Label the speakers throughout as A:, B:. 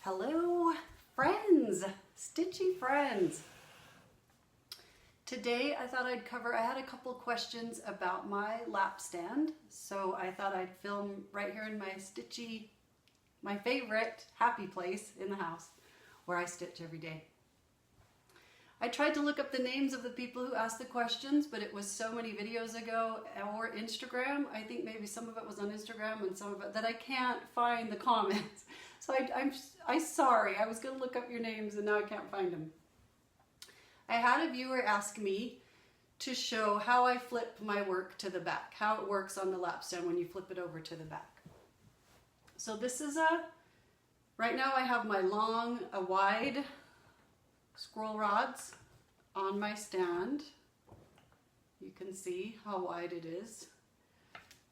A: Hello friends, stitchy friends. Today I thought I'd cover, I had a couple questions about my lap stand, so I thought I'd film right here in my stitchy, my favorite happy place in the house where I stitch every day. I tried to look up the names of the people who asked the questions, but it was so many videos ago, or Instagram. I think maybe some of it was on Instagram and some of it that I can't find the comments. So I'm sorry. I was going to look up your names and now I can't find them. I had a viewer ask me to show how I flip my work to the back, how it works on the lap stand when you flip it over to the back. So this is right now I have my wide scroll rods on my stand. You can see how wide it is.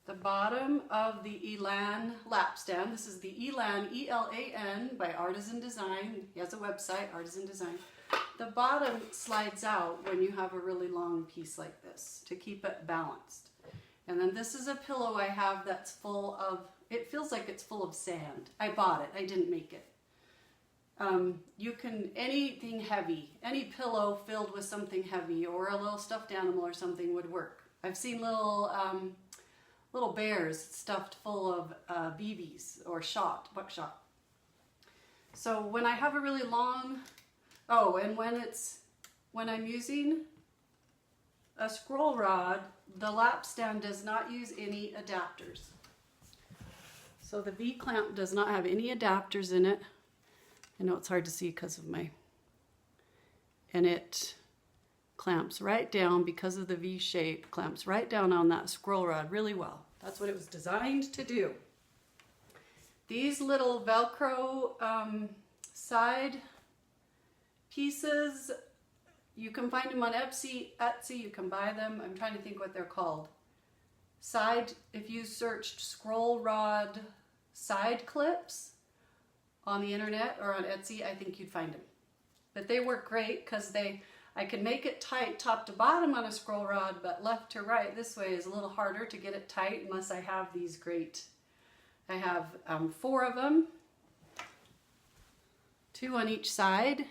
A: The bottom of the Elan Lapstand, this is the Elan, E-L-A-N, by Artisan Design. He has a website, Artisan Design. The bottom slides out when you have a really long piece like this to keep it balanced. And then this is a pillow I have that's full of, it feels like it's full of sand. I bought it, I didn't make it. You can, anything heavy, any pillow filled with something heavy or a little stuffed animal or something would work. I've seen little bears stuffed full of BBs or buckshot. So when I have a really long, and when I'm using a scroll rod, the lap stand does not use any adapters. So the V-clamp does not have any adapters in it. I know it's hard to see because of and it clamps right down because of the V shape, clamps right down on that scroll rod really well. That's what it was designed to do. These little Velcro side pieces, you can find them on Etsy, you can buy them. I'm trying to think what they're called. If you searched scroll rod side clips on the internet or on Etsy, I think you'd find them. But they work great because I can make it tight top to bottom on a scroll rod, but left to right this way is a little harder to get it tight unless I have these great, I have 4 of them, 2 on each side.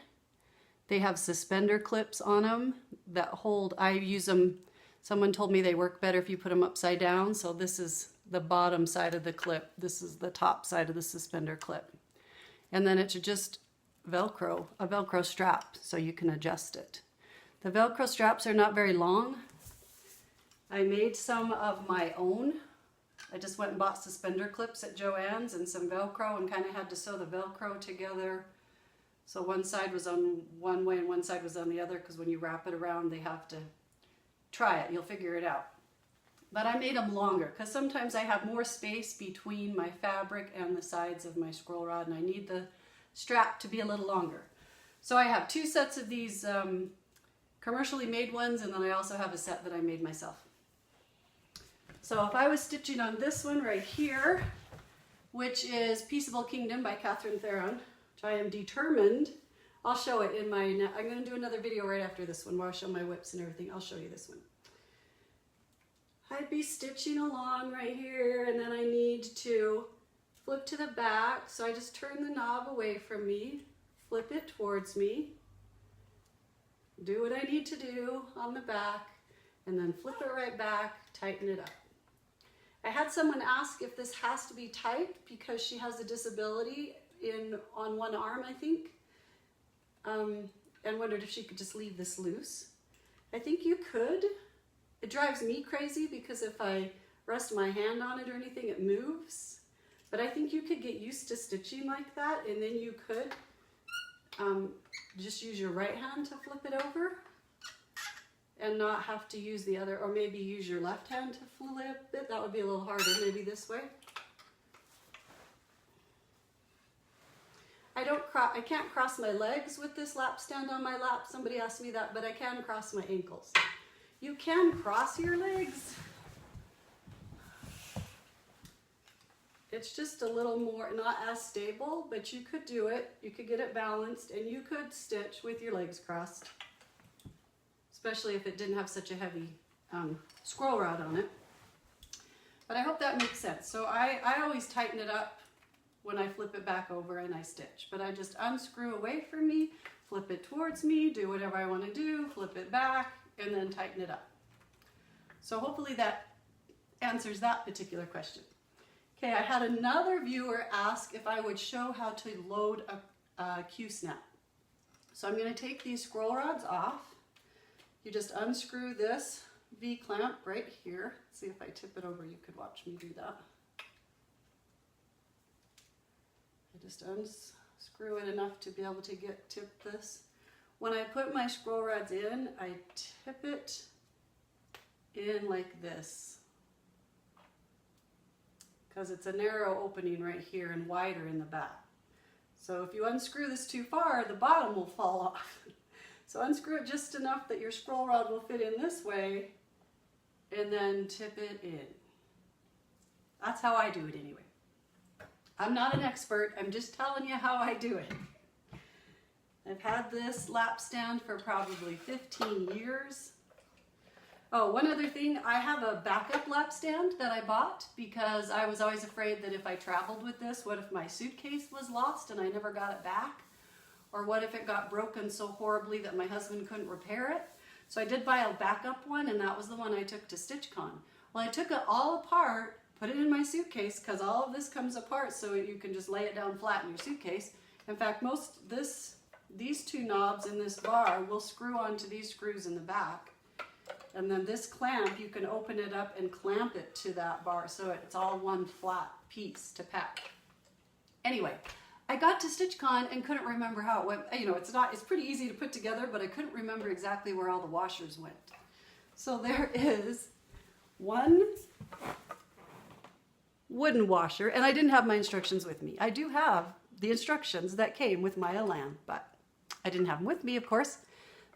A: They have suspender clips on them that hold, I use them, someone told me they work better if you put them upside down, so this is the bottom side of the clip, this is the top side of the suspender clip. And then it's just Velcro, a Velcro strap, so you can adjust it. The Velcro straps are not very long. I made some of my own. I just went and bought suspender clips at Joann's and some Velcro and kind of had to sew the Velcro together. So one side was on one way and one side was on the other because when you wrap it around, they have to try it. You'll figure it out. But I made them longer because sometimes I have more space between my fabric and the sides of my scroll rod and I need the strap to be a little longer. So I have 2 sets of these commercially made ones, and then I also have a set that I made myself. So if I was stitching on this one right here, which is Peaceable Kingdom by Catherine Theron, which I am determined, I'll show it in my, I'm going to do another video right after this one where I'll show my whips and everything. I'll show you this one. I'd be stitching along right here, and then I need to flip to the back, so I just turn the knob away from me, flip it towards me, do what I need to do on the back, and then flip it right back, tighten it up. I had someone ask if this has to be tight because she has a disability on one arm, I think, and wondered if she could just leave this loose. I think you could. It drives me crazy because if I rest my hand on it or anything, it moves. But I think you could get used to stitching like that, and then you could just use your right hand to flip it over and not have to use the other, or maybe use your left hand to flip it. That would be a little harder, maybe this way. I can't cross my legs with this lap stand on my lap. Somebody asked me that, but I can cross my ankles. You can cross your legs. It's just a little more, not as stable, but you could do it. You could get it balanced and you could stitch with your legs crossed, especially if it didn't have such a heavy scroll rod on it. But I hope that makes sense. So I always tighten it up when I flip it back over and I stitch. But I just unscrew away from me, flip it towards me, do whatever I want to do, flip it back, and then tighten it up. So hopefully that answers that particular question. Okay, I had another viewer ask if I would show how to load a QSnap. So I'm going to take these scroll rods off. You just unscrew this V-clamp right here. See if I tip it over, you could watch me do that. I just unscrew it enough to be able to tip this. When I put my scroll rods in, I tip it in like this, because it's a narrow opening right here and wider in the back. So if you unscrew this too far, the bottom will fall off. So unscrew it just enough that your scroll rod will fit in this way, and then tip it in. That's how I do it anyway. I'm not an expert, I'm just telling you how I do it. I've had this lap stand for probably 15 years. Oh, one other thing, I have a backup lap stand that I bought because I was always afraid that if I traveled with this, what if my suitcase was lost and I never got it back? Or what if it got broken so horribly that my husband couldn't repair it? So I did buy a backup one, and that was the one I took to StitchCon. Well, I took it all apart, put it in my suitcase, because all of this comes apart so you can just lay it down flat in your suitcase. In fact, these two knobs in this bar will screw onto these screws in the back. And then this clamp, you can open it up and clamp it to that bar so it's all one flat piece to pack. Anyway, I got to StitchCon and couldn't remember how it went. You know, it's pretty easy to put together, but I couldn't remember exactly where all the washers went. So there is one wooden washer, and I didn't have my instructions with me. I do have the instructions that came with my Elan, but I didn't have them with me, of course.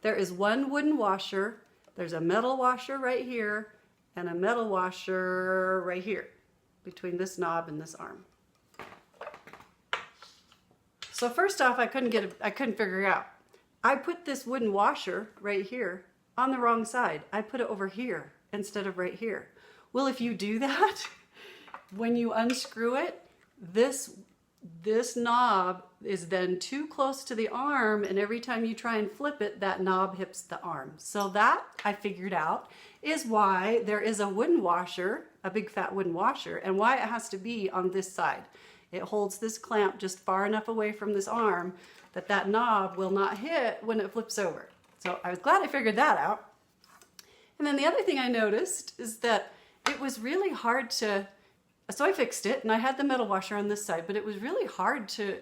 A: There is one wooden washer. There's a metal washer right here and a metal washer right here between this knob and this arm. So first off, I couldn't figure it out. I put this wooden washer right here on the wrong side. I put it over here instead of right here. Well, if you do that, when you unscrew it, this knob is then too close to the arm, and every time you try and flip it, that knob hits the arm. So that, I figured out, is why there is a wooden washer, a big fat wooden washer, and why it has to be on this side. It holds this clamp just far enough away from this arm that that knob will not hit when it flips over. So I was glad I figured that out. And then the other thing I noticed is that it was really hard to, so I fixed it and I had the metal washer on this side, but it was really hard to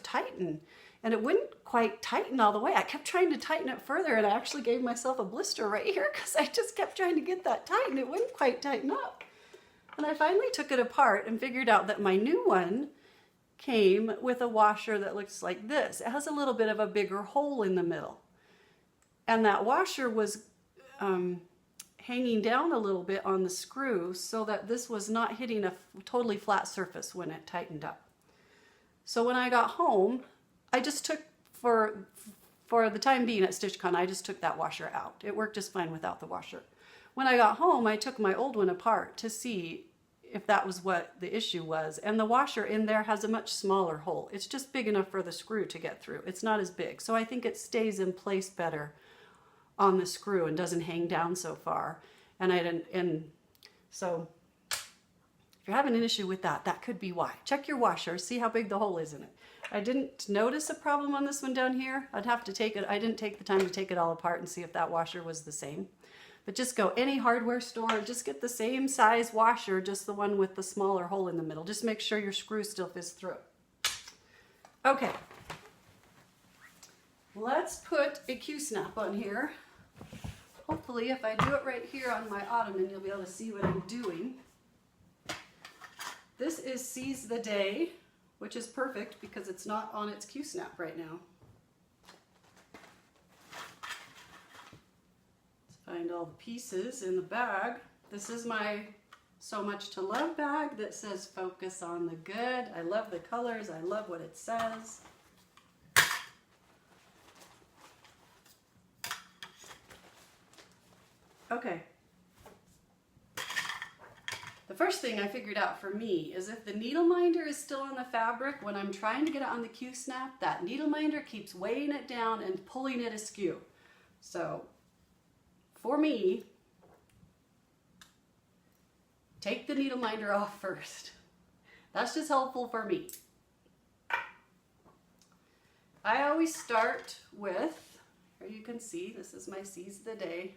A: tighten, and it wouldn't quite tighten all the way. I kept trying to tighten it further, and I actually gave myself a blister right here because I just kept trying to get that tight and it wouldn't quite tighten up. And I finally took it apart and figured out that my new one came with a washer that looks like this. It has a little bit of a bigger hole in the middle. And that washer was hanging down a little bit on the screw so that this was not hitting a totally flat surface when it tightened up. So when I got home, I just took, for the time being at StitchCon, I just took that washer out. It worked just fine without the washer. When I got home, I took my old one apart to see if that was what the issue was. And the washer in there has a much smaller hole. It's just big enough for the screw to get through. It's not as big. So I think it stays in place better on the screw and doesn't hang down so far. So if you're having an issue with that, that could be why. Check your washer, see how big the hole is in it. I didn't notice a problem on this one down here. I'd have to take it. I didn't take the time to take it all apart and see if that washer was the same. But just go any hardware store, just get the same size washer, just the one with the smaller hole in the middle. Just make sure your screw still fits through. Okay, let's put a QSnap on here. Hopefully, if I do it right here on my ottoman, you'll be able to see what I'm doing. This is Seize the Day, which is perfect because it's not on its QSnap right now. Find all the pieces in the bag. This is my So Much to Love bag that says focus on the good. I love the colors. I love what it says. Okay. The first thing I figured out for me is if the needle minder is still on the fabric, when I'm trying to get it on the QSnap, that needle minder keeps weighing it down and pulling it askew. So for me, take the needle minder off first. That's just helpful for me. I always start with, here you can see, this is my Seize the Day.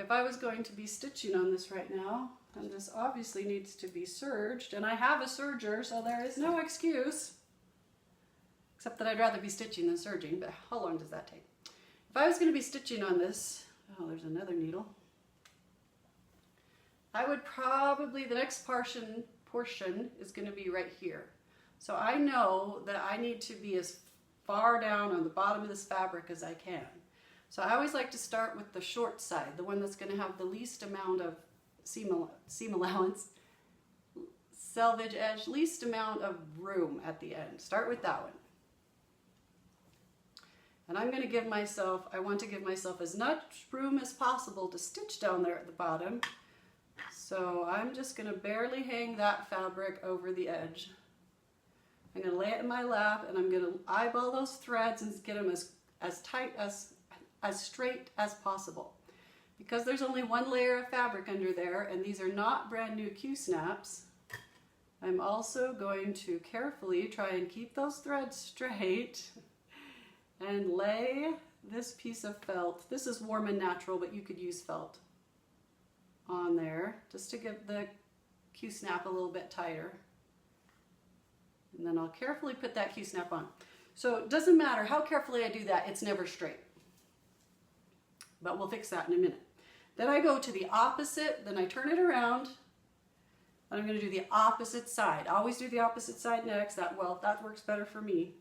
A: If I was going to be stitching on this right now, and this obviously needs to be serged, and I have a serger, so there is no excuse, except that I'd rather be stitching than serging, but how long does that take? If I was going to be stitching on this, oh, there's another needle. I would probably, the next portion is going to be right here. So I know that I need to be as far down on the bottom of this fabric as I can. So I always like to start with the short side, the one that's going to have the least amount of seam allowance, selvage edge, least amount of room at the end. Start with that one. And I'm going to give myself, I want to give myself as much room as possible to stitch down there at the bottom. So I'm just going to barely hang that fabric over the edge. I'm going to lay it in my lap and I'm going to eyeball those threads and get them as tight as straight as possible. Because there's only one layer of fabric under there and these are not brand new QSnaps, I'm also going to carefully try and keep those threads straight and lay this piece of felt. This is warm and natural, but you could use felt on there just to give the QSnap a little bit tighter. And then I'll carefully put that QSnap on. So it doesn't matter how carefully I do that, it's never straight. But we'll fix that in a minute. Then I go to the opposite, then I turn it around, and I'm going to do the opposite side. I always do the opposite side next. That works better for me.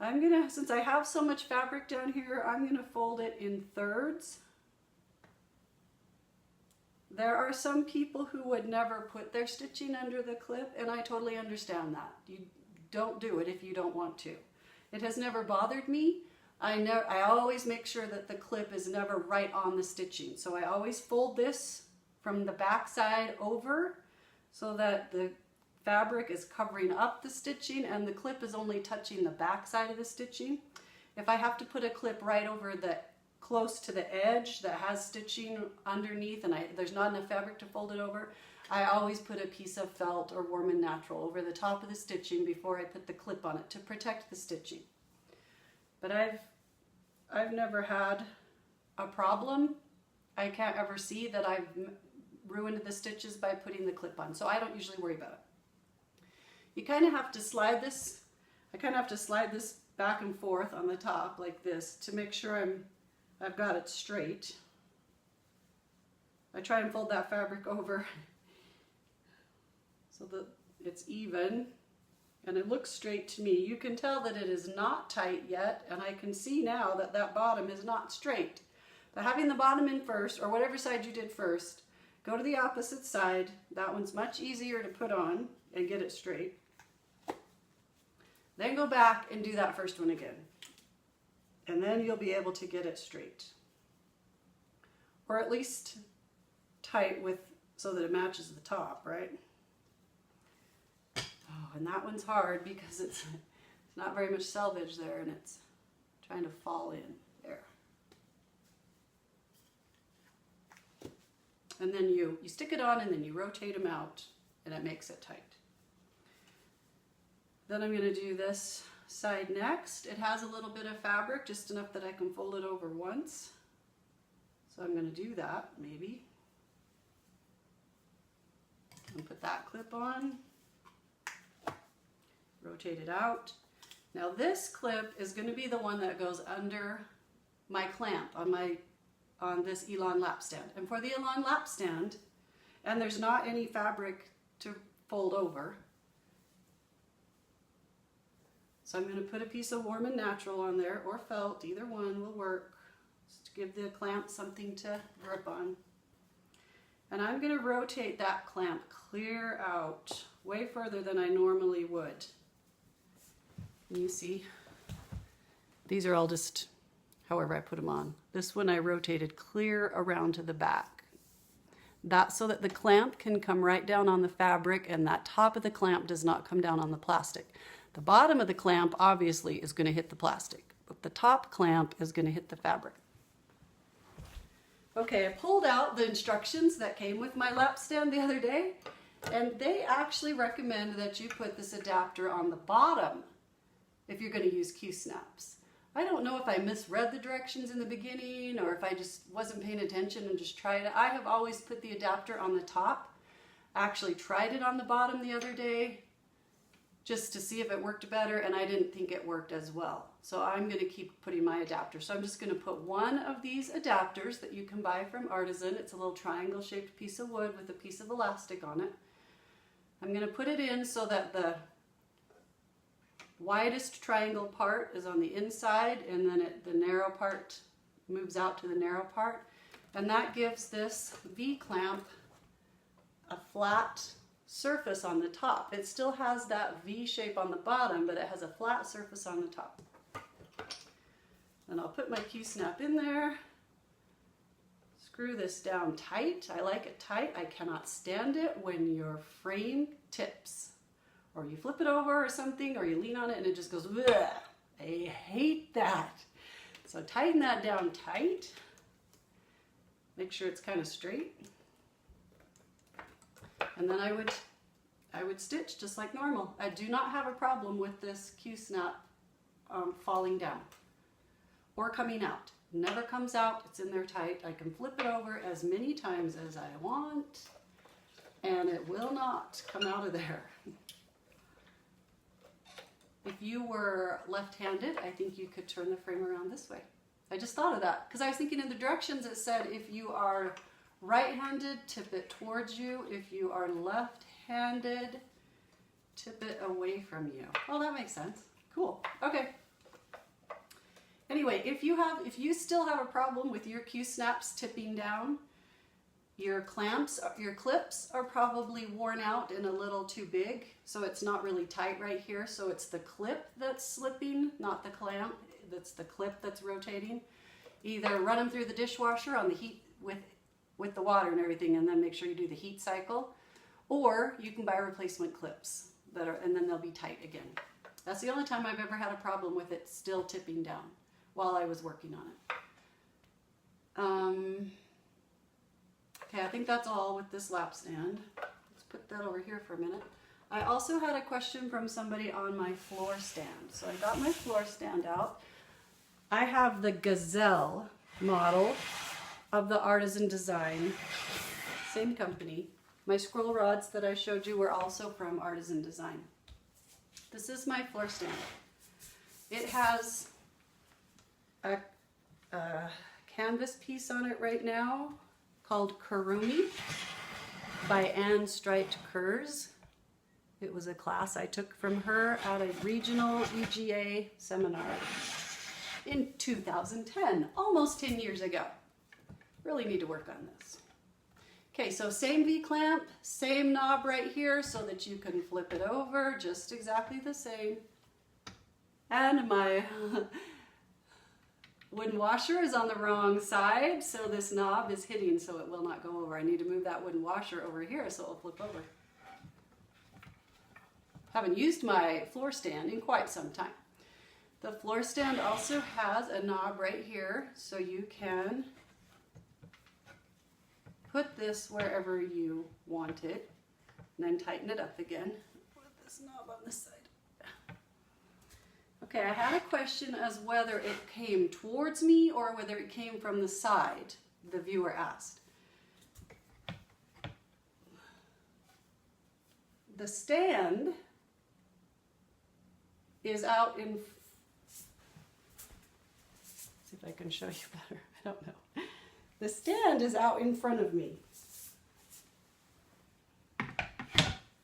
A: I'm going to, since I have so much fabric down here, I'm going to fold it in thirds. There are some people who would never put their stitching under the clip, and I totally understand that. You don't do it if you don't want to. It has never bothered me. I always make sure that the clip is never right on the stitching. So I always fold this from the back side over so that the fabric is covering up the stitching and the clip is only touching the back side of the stitching. If I have to put a clip right over the close to the edge that has stitching underneath and there's not enough fabric to fold it over, I always put a piece of felt or warm and natural over the top of the stitching before I put the clip on it to protect the stitching. But I've never had a problem. I can't ever see that I've ruined the stitches by putting the clip on, so I don't usually worry about it. You kind of have to slide this, I kind of have to slide this back and forth on the top like this to make sure I've got it straight. I try and fold that fabric over so that it's even and it looks straight to me. You can tell that it is not tight yet, and I can see now that that bottom is not straight. But having the bottom in first, or whatever side you did first, go to the opposite side. That one's much easier to put on and get it straight. Then go back and do that first one again. And then you'll be able to get it straight. Or at least tight so that it matches the top, right? Oh, and that one's hard because it's not very much selvage there and it's trying to fall in there. And then you stick it on and then you rotate them out and it makes it tight. Then I'm going to do this side next. It has a little bit of fabric, just enough that I can fold it over once. So I'm going to do that, maybe. And put that clip on. Rotate it out. Now this clip is going to be the one that goes under my clamp on this Elan Lapstand. And for the Elan Lapstand, and there's not any fabric to fold over, so I'm going to put a piece of warm and natural on there, or felt, either one will work, just to give the clamp something to grip on. And I'm going to rotate that clamp clear out, way further than I normally would. And you see, these are all just however I put them on. This one I rotated clear around to the back. That's so that the clamp can come right down on the fabric and that top of the clamp does not come down on the plastic. The bottom of the clamp obviously is going to hit the plastic, but the top clamp is going to hit the fabric. Okay, I pulled out the instructions that came with my lap stand the other day, and they actually recommend that you put this adapter on the bottom if you're going to use QSnaps. I don't know if I misread the directions in the beginning or if I just wasn't paying attention and just tried it. I have always put the adapter on the top. I actually tried it on the bottom the other day just to see if it worked better, and I didn't think it worked as well. So I'm going to keep putting my adapter. So I'm just going to put one of these adapters that you can buy from Artisan. It's a little triangle shaped piece of wood with a piece of elastic on it. I'm going to put it in so that the widest triangle part is on the inside, and then the narrow part moves out to the narrow part, and that gives this V-clamp a flat surface on the top. It still has that V shape on the bottom, but it has a flat surface on the top. Then I'll put my QSnap in there, screw this down tight. I like it tight. I cannot stand it when your frame tips, or you flip it over or something, or you lean on it and it just goes, ugh. I hate that. So tighten that down tight. Make sure it's kind of straight. And then I would stitch just like normal. I do not have a problem with this QSnap falling down or coming out. Never comes out, it's in there tight. I can flip it over as many times as I want, and it will not come out of there. If you were left-handed, I think you could turn the frame around this way. I just thought of that because I was thinking in the directions it said if you are right-handed, tip it towards you. If you are left-handed, tip it away from you. Well, that makes sense. Cool. Okay. Anyway, if you still have a problem with your QSnaps tipping down, your clips are probably worn out and a little too big, so it's not really tight right here. So it's the clip that's slipping, not the clamp. That's the clip that's rotating. Either run them through the dishwasher on the heat with the water and everything, and then make sure you do the heat cycle, or you can buy replacement clips and then they'll be tight again. That's the only time I've ever had a problem with it still tipping down while I was working on it. Okay, I think that's all with this lap stand. Let's put that over here for a minute. I also had a question from somebody on my floor stand. So I got my floor stand out. I have the Gazelle model of the Artisan design, same company. My scroll rods that I showed you were also from Artisan Design. This is my floor stand. It has a canvas piece on it right now called Kurumie by Anne Striped Kers. It was a class I took from her at a regional EGA seminar in 2010, almost 10 years ago. Really need to work on this. Okay, so same V-clamp, same knob right here so that you can flip it over, just exactly the same. And my wooden washer is on the wrong side, so this knob is hitting so it will not go over. I need to move that wooden washer over here so it will flip over. Haven't used my floor stand in quite some time. The floor stand also has a knob right here, so you can put this wherever you want it, and then tighten it up again. Put this knob on this side. Okay, I had a question as whether it came towards me or whether it came from the side, the viewer asked. The stand is out in, see if I can show you better, I don't know. The stand is out in front of me.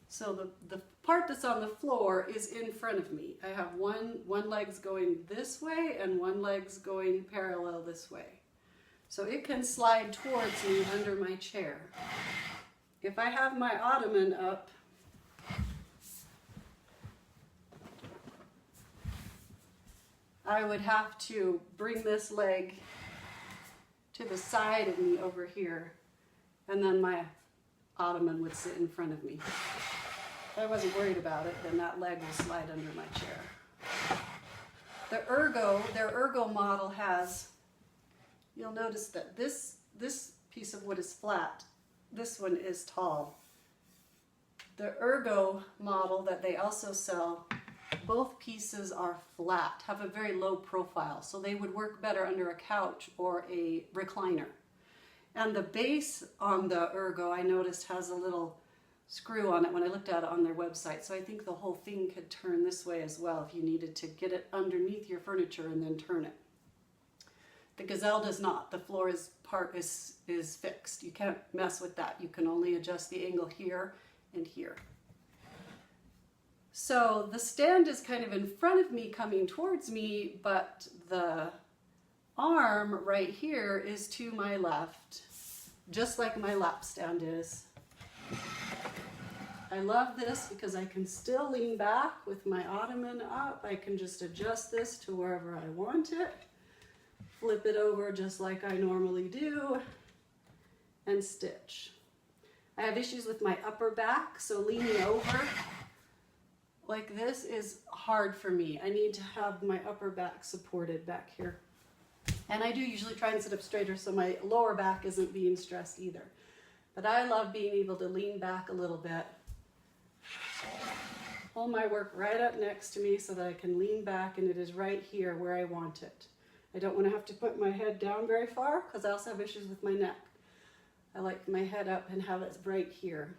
A: So the part that's on the floor is in front of me. I have one leg's going this way and one leg's going parallel this way. So it can slide towards me under my chair. If I have my ottoman up, I would have to bring this leg to the side of me over here, and then my ottoman would sit in front of me. If I wasn't worried about it, then that leg will slide under my chair. Their Ergo model has, you'll notice that this piece of wood is flat. This one is tall. The Ergo model that they also sell, both pieces are flat, have a very low profile, so they would work better under a couch or a recliner. And the base on the Ergo, I noticed, has a little screw on it when I looked at it on their website, so I think the whole thing could turn this way as well if you needed to get it underneath your furniture and then turn it. The Gazelle does not. The floor part is fixed. You can't mess with that. You can only adjust the angle here and here. So the stand is kind of in front of me, coming towards me, but the arm right here is to my left, just like my lap stand is. I love this because I can still lean back with my ottoman up. I can just adjust this to wherever I want it, flip it over just like I normally do, and stitch. I have issues with my upper back, so leaning over like this is hard for me. I need to have my upper back supported back here. And I do usually try and sit up straighter so my lower back isn't being stressed either. But I love being able to lean back a little bit, hold my work right up next to me so that I can lean back and it is right here where I want it. I don't want to have to put my head down very far because I also have issues with my neck. I like my head up and have it right here.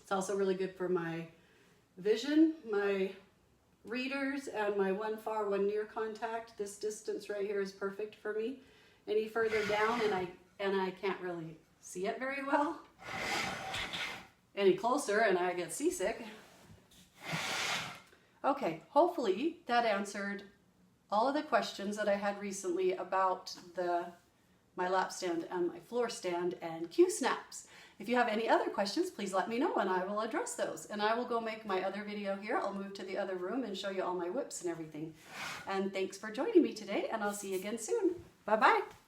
A: It's also really good for my vision, my readers, and my one far, one near contact. This distance right here is perfect for me. Any further down and I can't really see it very well. Any closer and I get seasick. Okay, hopefully that answered all of the questions that I had recently about my lap stand and my floor stand and QSnaps. If you have any other questions, please let me know and I will address those. And I will go make my other video here. I'll move to the other room and show you all my whips and everything. And thanks for joining me today, and I'll see you again soon. Bye-bye.